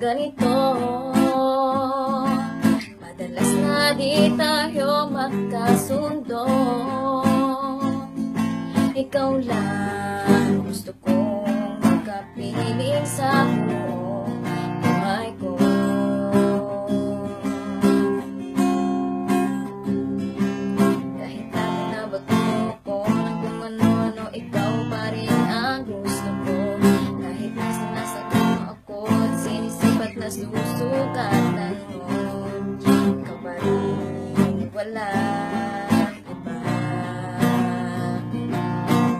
ganito. Madalas na di tayo magkasundo. Ikaw lang gusto kong makapiling sa buong buhay ko. Kahit na binabato ko ng kung ano-ano, ikaw pa rin ang gusto ko. Kahit na sinasaktan mo ako at sinisipat na susukatan mo, ikaw pa rin, wala iba.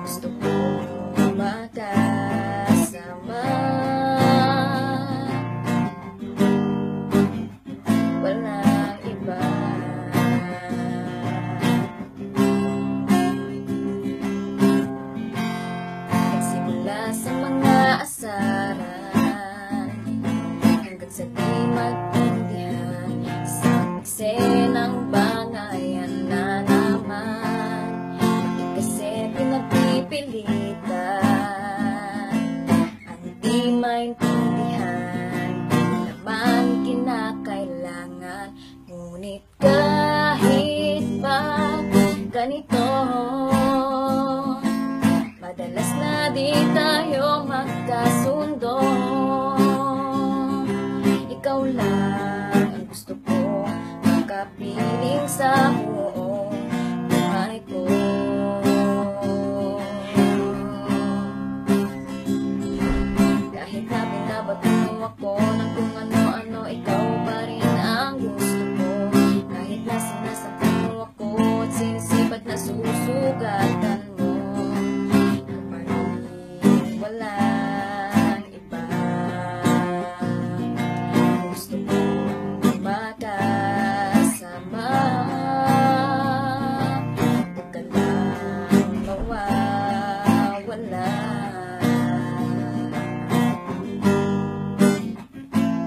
Gusto ko makasama, walang iba. Nagsimula sa mga asaran hanggang sa di magtindihan, sa eksenang bangayan na naman. Bakit kasi pinagpipilitan ang di maintindihan, naman kinakailangan. Ngunit kahit pa ganito, madalas na di tayo magkasundo. Ikaw lang ang gusto ko makapiling sa buong buhay ko. Kahit na binabato mo ako ng kung ano-ano, ikaw pa rin ang gusto ko. Kahit na sinasaktan mo ako at sinisipat na susugatan mo, ikaw pa rin, walang iba. Gusto ko makasama, huwag ka lang mawawala.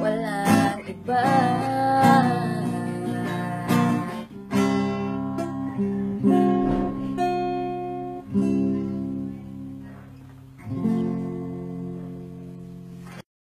Walang iba.